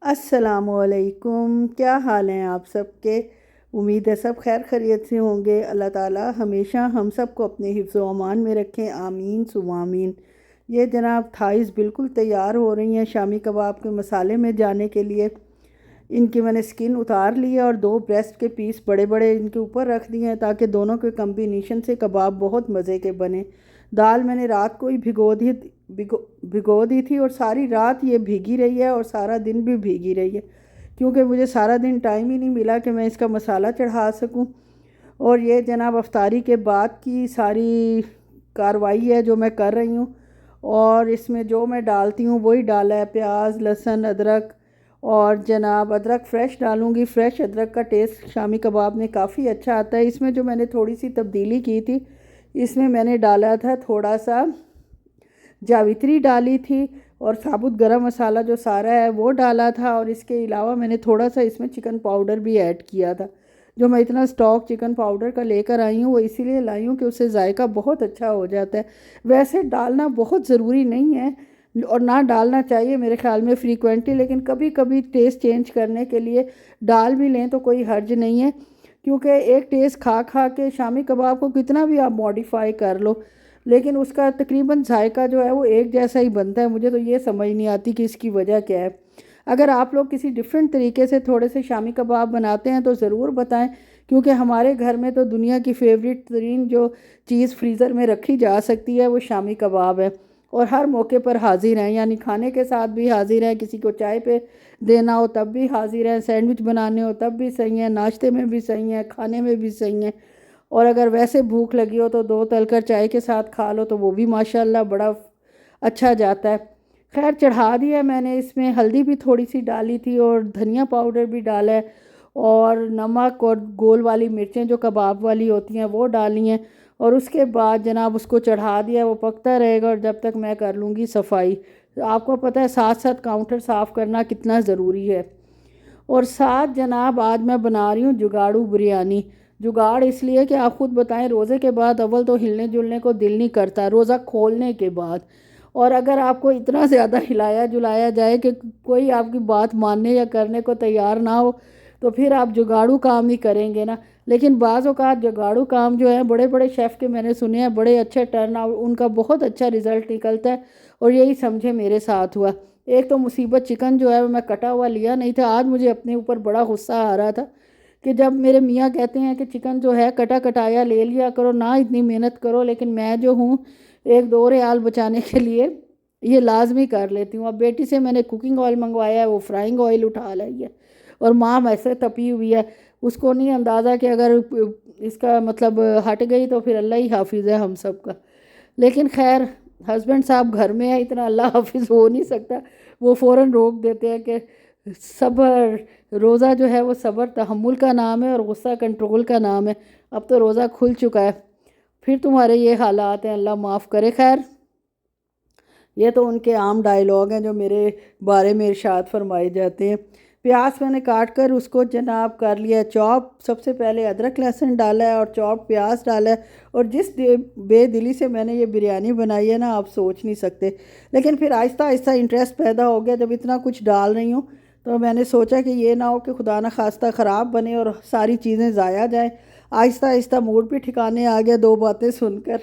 अस्सलामुअलैकुम। क्या हाल हैं आप सबके। उम्मीद है सब खैर खैरियत से होंगे। अल्लाह ताला हमेशा हम सब को अपने हिफ्ज़ व अमान में रखें, आमीन सुम्मा आमीन। ये जनाब थाइस बिल्कुल तैयार हो रही हैं शामी कबाब के मसाले में जाने के लिए। इनकी मैंने स्किन उतार ली है और दो ब्रेस्ट के पीस बड़े बड़े इनके ऊपर रख दिए हैं ताकि दोनों के कम्बिनेशन से कबाब बहुत मज़े के बने। दाल मैंने रात को ही भिगो दी थी और सारी रात ये भीगी रही है और सारा दिन भी भीगी रही है, क्योंकि मुझे सारा दिन टाइम ही नहीं मिला कि मैं इसका मसाला चढ़ा सकूं। और ये जनाब अफ्तारी के बाद की सारी कार्रवाई है जो मैं कर रही हूँ। और इसमें जो मैं डालती हूँ वही डाला है, प्याज लहसुन अदरक। और जनाब अदरक फ़्रेश डालूँगी। फ़्रेश अदरक का टेस्ट शामी कबाब में काफ़ी अच्छा आता है। इसमें जो मैंने थोड़ी सी तब्दीली की थी, इसमें मैंने डाला था थोड़ा सा जावित्री डाली थी और साबुत गरम मसाला जो सारा है वो डाला था। और इसके अलावा मैंने थोड़ा सा इसमें चिकन पाउडर भी ऐड किया था। जो मैं इतना स्टॉक चिकन पाउडर का लेकर आई हूँ वो इसीलिए लाई हूँ कि उससे जायका बहुत अच्छा हो जाता है। वैसे डालना बहुत ज़रूरी नहीं है और ना डालना चाहिए मेरे ख्याल में फ्रीक्वेंटली, लेकिन कभी कभी टेस्ट चेंज करने के लिए डाल भी लें तो कोई हर्ज नहीं है। क्योंकि एक टेस्ट खा खा के शामी कबाब को कितना भी आप मॉडिफाई कर लो, लेकिन उसका तकरीबन जायका जो है वो एक जैसा ही बनता है। मुझे तो ये समझ नहीं आती कि इसकी वजह क्या है। अगर आप लोग किसी डिफरेंट तरीके से थोड़े से शामी कबाब बनाते हैं तो ज़रूर बताएं, क्योंकि हमारे घर में तो दुनिया की फेवरेट तरीन जो चीज़ फ्रीज़र में रखी जा सकती है वो शामी कबाब है। और हर मौके पर हाजिर हैं, यानी खाने के साथ भी हाजिर हैं, किसी को चाय पे देना हो तब भी हाजिर हैं, सैंडविच बनाने हो तब भी सही है, नाश्ते में भी सही है, खाने में भी सही है। और अगर वैसे भूख लगी हो तो दो तलकर चाय के साथ खा लो तो वो भी माशाल्लाह बड़ा अच्छा जाता है। खैर चढ़ा दिया मैंने। इसमें हल्दी भी थोड़ी सी डाली थी और धनिया पाउडर भी डाला है और नमक और गोल वाली मिर्चें जो कबाब वाली होती हैं वो डाली हैं। और उसके बाद जनाब उसको चढ़ा दिया, वो पकता रहेगा और जब तक मैं कर लूँगी सफाई। आपको पता है साथ साथ काउंटर साफ़ करना कितना ज़रूरी है। और साथ जनाब आज मैं बना रही हूँ जुगाड़ू बिरयानी। जुगाड़ इसलिए कि आप ख़ुद बताएं, रोज़े के बाद अव्वल तो हिलने जुलने को दिल नहीं करता रोज़ा खोलने के बाद। और अगर आपको इतना ज़्यादा हिलाया जुलाया जाए कि कोई आपकी बात मानने या करने को तैयार ना हो तो फिर आप जुगाड़ू काम ही करेंगे ना। लेकिन बाज़ औक़ात जुगाड़ू काम जो है बड़े बड़े शेफ़ के मैंने सुने हैं बड़े अच्छे टर्न आउट, उनका बहुत अच्छा रिज़ल्ट निकलता है। और यही समझे मेरे साथ हुआ। एक तो मुसीबत चिकन जो है वो मैं कटा हुआ लिया नहीं था। आज मुझे अपने ऊपर बड़ा गुस्सा आ रहा था कि जब मेरे मियाँ कहते हैं कि चिकन जो है कटा कटाया ले लिया करो ना, इतनी मेहनत करो, लेकिन मैं जो हूँ एक दो रियाल बचाने के लिए ये लाजमी कर लेती हूँ। अब बेटी से मैंने कुकिंग ऑयल मंगवाया है, वो फ्राइंग ऑयल उठा लाई है और माँ ऐसे तपी हुई है। उसको नहीं अंदाज़ा कि अगर इसका मतलब हट गई तो फिर अल्लाह ही हाफिज़ है हम सब का। लेकिन खैर हस्बैंड साहब घर में है, इतना अल्लाह हाफिज़ हो नहीं सकता। वो फ़ौरन रोक देते हैं कि सब्र, रोज़ा जो है वो सब्र तहम्मुल का नाम है और गुस्सा कंट्रोल का नाम है। अब तो रोज़ा खुल चुका है, फिर तुम्हारे ये हालात हैं, अल्लाह माफ़ करे। खैर ये तो उनके आम डायलॉग हैं जो मेरे बारे में इरशाद फरमाए जाते हैं। प्याज मैंने काट कर उसको जनाब कर लिया चॉप। सबसे पहले अदरक लहसुन डाला है और चॉप प्याज डाला है। और जिस बेदिली से मैंने ये बिरयानी बनाई है ना, आप सोच नहीं सकते। लेकिन फिर आहिस्ता आहिस्ता इंटरेस्ट पैदा हो गया। जब इतना कुछ डाल रही हूँ तो मैंने सोचा कि ये ना हो कि खुदा न खास्ता ख़राब बने और सारी चीज़ें ज़ाया जाए। आहिस्ता आहिस्ता मूड भी ठिकाने आ गया दो बातें सुनकर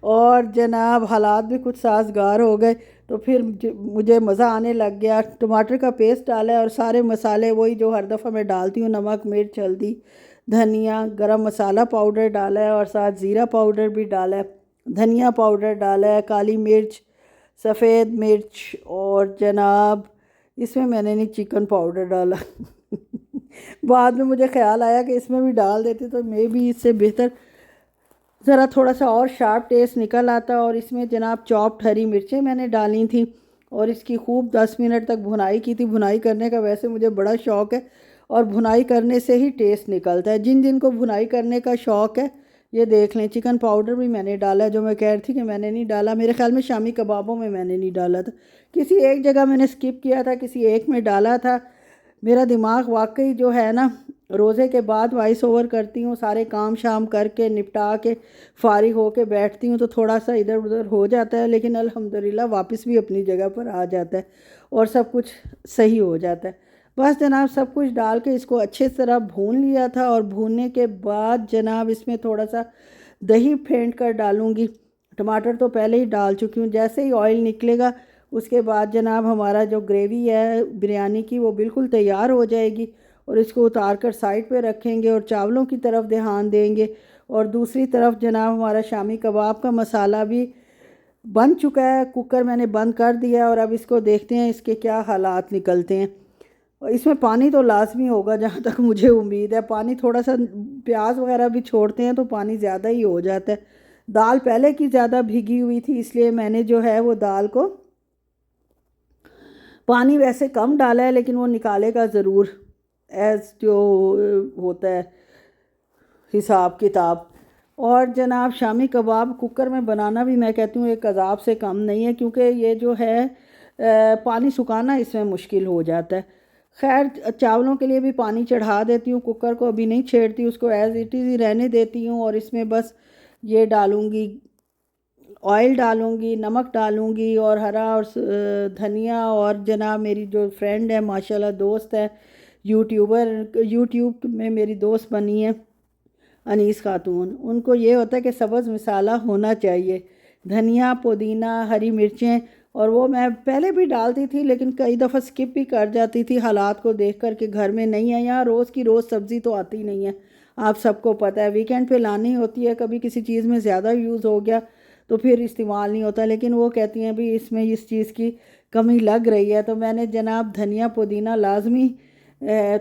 और जनाब हालात भी कुछ साजगार हो गए। तो फिर मुझे मज़ा आने लग गया। टमाटर का पेस्ट डाला है और सारे मसाले वही जो हर दफ़ा मैं डालती हूँ, नमक मिर्च हल्दी धनिया गरम मसाला पाउडर डाला है और साथ ज़ीरा पाउडर भी डाला है, धनिया पाउडर डाला है, काली मिर्च सफ़ेद मिर्च और जनाब इसमें मैंने नहीं चिकन पाउडर डाला बाद में मुझे ख्याल आया कि इसमें भी डाल देते तो मे भी इससे बेहतर ज़रा थोड़ा सा और शार्प टेस्ट निकल आता। और इसमें जनाब चॉप्ड हरी मिर्चें मैंने डाली थी और इसकी खूब 10 मिनट तक भुनाई की थी। भुनाई करने का वैसे मुझे बड़ा शौक़ है और भुनाई करने से ही टेस्ट निकलता है। जिन जिन को भुनाई करने का शौक़ है ये देख लें। चिकन पाउडर भी मैंने डाला है, जो मैं कह रही थी कि मैंने नहीं डाला। मेरे ख्याल में शामी कबाबों में मैंने नहीं डाला था, किसी एक जगह मैंने स्किप किया था, किसी एक में डाला था। मेरा दिमाग वाकई जो है ना, रोज़े के बाद वॉइस ओवर करती हूँ, सारे काम शाम करके निपटा के फारिग हो के बैठती हूँ तो थोड़ा सा इधर उधर हो जाता है, लेकिन अल्हम्दुलिल्लाह वापस भी अपनी जगह पर आ जाता है। और सब कुछ सही हो जाता है। बस जनाब सब कुछ डाल के इसको अच्छे तरह भून लिया था, और भूनने के बाद जनाब इसमें थोड़ा सा दही फेंट कर डालूँगी। टमाटर तो पहले ही डाल चुकी हूँ। जैसे ही ऑयल निकलेगा उसके बाद जनाब हमारा जो ग्रेवी है बिरयानी की वो बिल्कुल तैयार हो जाएगी, और इसको उतार कर साइड पे रखेंगे और चावलों की तरफ ध्यान देंगे। और दूसरी तरफ जनाब हमारा शामी कबाब का मसाला भी बन चुका है, कुकर मैंने बंद कर दिया, और अब इसको देखते हैं इसके क्या हालात निकलते हैं। और इसमें पानी तो लाजमी होगा जहाँ तक मुझे उम्मीद है, पानी थोड़ा सा प्याज वगैरह भी छोड़ते हैं तो पानी ज़्यादा ही हो जाता है। दाल पहले की ज़्यादा भीगी हुई थी, इसलिए मैंने जो है वो दाल को पानी वैसे कम डाला है, लेकिन वो निकालेगा ज़रूर एज़ जो होता है हिसाब किताब। और जनाब शामी कबाब कुकर में बनाना भी मैं कहती हूँ एक अजाब से कम नहीं है, क्योंकि ये जो है पानी सुखाना इसमें मुश्किल हो जाता है। खैर चावलों के लिए भी पानी चढ़ा देती हूँ, कुकर को अभी नहीं छेड़ती, उसको एज़ इट इज़ ही रहने देती हूँ। और इसमें बस ये डालूँगी, ऑयल डालूँगी, नमक डालूँगी, और हरा और धनिया। और जनाब मेरी जो फ्रेंड है माशाल्लाह दोस्त है, यूट्यूब में मेरी दोस्त बनी है अनीस खातून, उनको ये होता है कि सब्ज़ मसाला होना चाहिए, धनिया पुदीना हरी मिर्चें। और वो मैं पहले भी डालती थी लेकिन कई दफ़ा स्किप भी कर जाती थी हालात को देख कर के घर में नहीं है। यहाँ रोज़ की रोज़ सब्ज़ी तो आती नहीं है, आप सबको पता है, वीकेंड पे लानी होती है। कभी किसी चीज़ में ज़्यादा यूज़ हो गया तो फिर इस्तेमाल नहीं होता, लेकिन वो कहती हैं भी इसमें इस चीज़ की कमी लग रही है। तो मैंने जनाब धनिया पुदीना लाजमी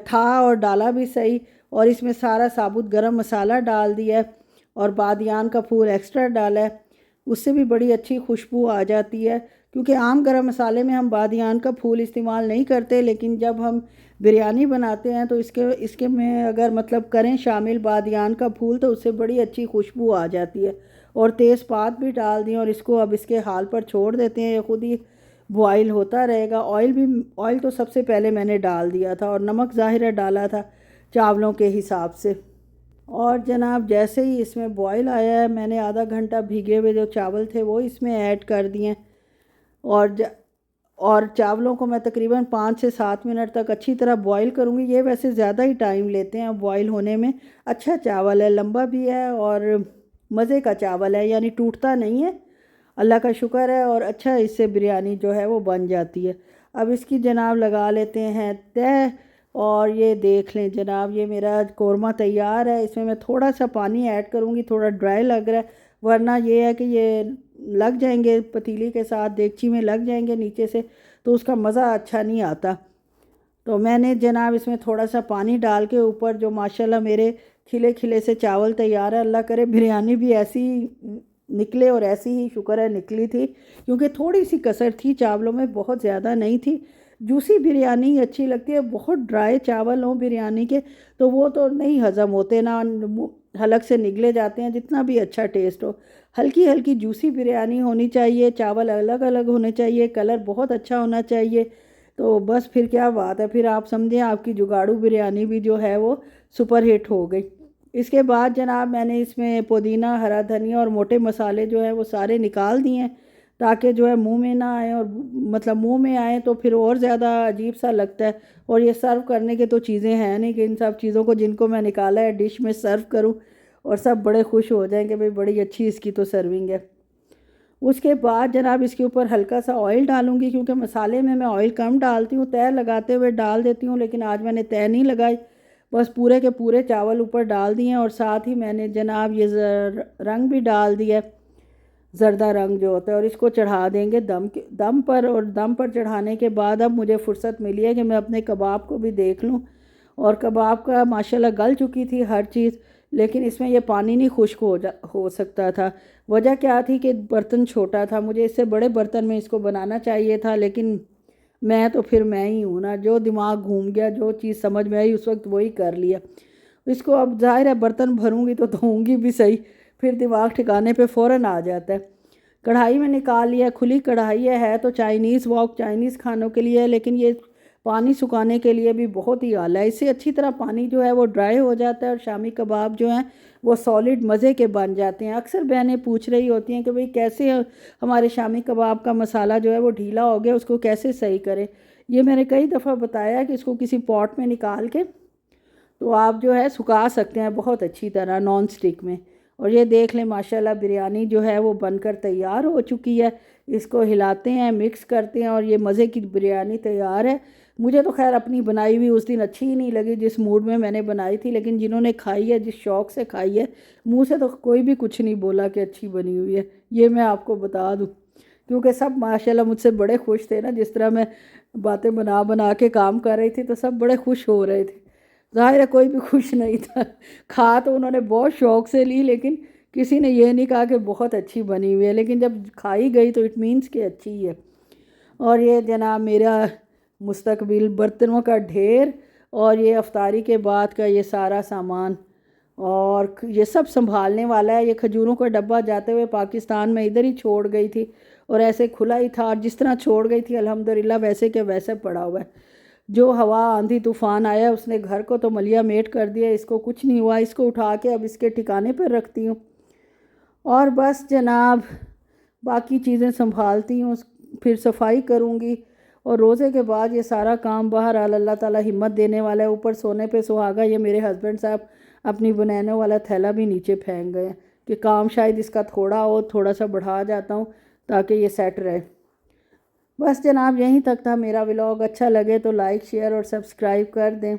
था और डाला भी सही, और इसमें सारा साबुत गरम मसाला डाल दिया है, और बादियान का फूल एक्स्ट्रा डाला है, उससे भी बड़ी अच्छी खुशबू आ जाती है। क्योंकि आम गरम मसाले में हम बादियान का फूल इस्तेमाल नहीं करते, लेकिन जब हम बिरयानी बनाते हैं तो इसके इसके में अगर मतलब करें शामिल बादियान का फूल तो उससे बड़ी अच्छी खुशबू आ जाती है। और तेज़पात भी डाल दिए, और इसको अब इसके हाल पर छोड़ देते हैं, ये खुद ही बॉयल होता रहेगा। ऑयल तो सबसे पहले मैंने डाल दिया था, और नमक ज़ाहिर है डाला था चावलों के हिसाब से। और जनाब जैसे ही इसमें बॉयल आया है मैंने आधा घंटा भीगे हुए जो चावल थे वो इसमें ऐड कर दिए, और और चावलों को मैं तकरीबन 5 से 7 मिनट तक अच्छी तरह बॉईल करूँगी। ये वैसे ज़्यादा ही टाइम लेते हैं बॉईल होने में। अच्छा चावल है, लंबा भी है और मज़े का चावल है, यानी टूटता नहीं है, अल्लाह का शुक्र है। और अच्छा इससे बिरयानी जो है वो बन जाती है। अब इसकी जनाब लगा लेते हैं तय, और ये देख लें जनाब ये मेरा कौरमा तैयार है। इसमें मैं थोड़ा सा पानी ऐड करूँगी, थोड़ा ड्राई लग रहा है, वरना ये है कि ये लग जाएंगे पतीली के साथ, देगची में लग जाएंगे नीचे से, तो उसका मज़ा अच्छा नहीं आता। तो मैंने जनाब इसमें थोड़ा सा पानी डाल के ऊपर जो माशाल्लाह मेरे खिले खिले से चावल तैयार है, अल्लाह करे बिरयानी भी ऐसी निकले, और ऐसी ही शुक्र है निकली थी, क्योंकि थोड़ी सी कसर थी चावलों में, बहुत ज़्यादा नहीं थी। जूसी बिरयानी अच्छी लगती है, बहुत ड्राई चावल हों बिरयानी के तो वो तो नहीं हज़म होते, ना हलक से निगले जाते हैं जितना भी अच्छा टेस्ट हो। हल्की हल्की जूसी बिरयानी होनी चाहिए, चावल अलग अलग होने चाहिए, कलर बहुत अच्छा होना चाहिए, तो बस फिर क्या बात है, फिर आप समझें आपकी जुगाड़ू बिरयानी भी जो है वो सुपर हिट हो गई। इसके बाद जनाब मैंने इसमें पुदीना हरा धनिया और मोटे मसाले जो है वो सारे निकाल दिए हैं, ताकि जो है मुंह में ना आए, और मतलब मुंह में आए तो फिर और ज़्यादा अजीब सा लगता है। और ये सर्व करने के तो चीज़ें हैं नहीं कि इन सब चीज़ों को जिनको मैं निकाला है डिश में सर्व करूं और सब बड़े खुश हो जाएंगे भाई बड़ी अच्छी इसकी तो सर्विंग है। उसके बाद जनाब इसके ऊपर हल्का सा ऑयल डालूंगी, क्योंकि मसाले में मैं ऑयल कम डालती हूँ, तय लगाते हुए डाल देती हूँ, लेकिन आज मैंने तय नहीं लगाई, बस पूरे के पूरे चावल ऊपर डाल दिए। और साथ ही मैंने जनाब ये रंग भी डाल दिया, ज़रदा रंग जो होता है, और इसको चढ़ा देंगे दम पर। और दम पर चढ़ाने के बाद अब मुझे फुर्सत मिली है कि मैं अपने कबाब को भी देख लूँ, और कबाब का माशाल्लाह गल चुकी थी हर चीज़, लेकिन इसमें यह पानी नहीं खुश्क हो सकता था। वजह क्या थी कि बर्तन छोटा था, मुझे इससे बड़े बर्तन में इसको बनाना चाहिए था, लेकिन मैं तो फिर मैं ही हूँ ना, जो दिमाग घूम गया, जो चीज़ समझ में आई उस वक्त वही कर लिया। इसको अब जाहिर है बर्तन भरूंगी तो धोऊंगी भी सही, फिर दिमाग ठिकाने पे फ़ौरन आ जाता है। कढ़ाई में निकाल लिया, खुली कढ़ाई है तो चाइनीज़ वॉक चाइनीज़ खानों के लिए, लेकिन ये पानी सुखाने के लिए भी बहुत ही आला है। इससे अच्छी तरह पानी जो है वो ड्राई हो जाता है और शामी कबाब जो हैं वो सॉलिड मज़े के बन जाते हैं। अक्सर बहनें पूछ रही होती हैं कि भाई कैसे हमारे शामी कबाब का मसाला जो है वो ढीला हो गया, उसको कैसे सही करें। ये मैंने कई दफ़ा बताया कि इसको किसी पॉट में निकाल के तो आप जो है सुखा सकते हैं बहुत अच्छी तरह नॉन स्टिक में। और ये देख लें माशाल्लाह बिरयानी जो है वो बनकर तैयार हो चुकी है। इसको हिलाते हैं, मिक्स करते हैं और ये मज़े की बिरयानी तैयार है। मुझे तो खैर अपनी बनाई हुई उस दिन अच्छी ही नहीं लगी जिस मूड में मैंने बनाई थी, लेकिन जिन्होंने खाई है, जिस शौक़ से खाई है, मुँह से तो कोई भी कुछ नहीं बोला कि अच्छी बनी हुई है। ये मैं आपको बता दूँ, क्योंकि सब माशाल्लाह मुझसे बड़े खुश थे ना। जिस तरह मैं बातें बना बना के काम कर रही थी तो सब बड़े खुश हो रहे थे। ज़ाहिर है कोई भी खुश नहीं था। खा तो उन्होंने बहुत शौक़ से ली, लेकिन किसी ने ये नहीं कहा कि बहुत अच्छी बनी हुई है, लेकिन जब खाई गई तो इट मीन्स कि अच्छी है। और ये जनाब मेरा मुस्तकबिल बर्तनों का ढेर और ये अफ्तारी के बाद का ये सारा सामान और ये सब संभालने वाला है। ये खजूरों का डब्बा जाते हुए पाकिस्तान में इधर ही छोड़ गई थी और ऐसे खुला ही था, और जिस तरह छोड़ गई थी अल्हम्दुलिल्लाह वैसे के वैसे पड़ा हुआ है। जो हवा आंधी तूफ़ान आया उसने घर को तो मलिया मेट कर दिया, इसको कुछ नहीं हुआ। इसको उठा के अब इसके ठिकाने पर रखती हूँ और बस जनाब बाकी चीज़ें संभालती हूँ, फिर सफाई करूँगी। और रोज़े के बाद ये सारा काम बाहर अल्लाह ताला हिम्मत देने वाला है। ऊपर सोने पे सुहागा ये मेरे हस्बैंड साहब अपनी बनैनों वाला थैला भी नीचे फेंक गए कि काम शायद इसका थोड़ा हो, थोड़ा सा बढ़ा जाता हूँ ताकि ये सेट रहे। बस जनाब यहीं तक था मेरा व्लॉग। अच्छा लगे तो लाइक शेयर और सब्सक्राइब कर दें।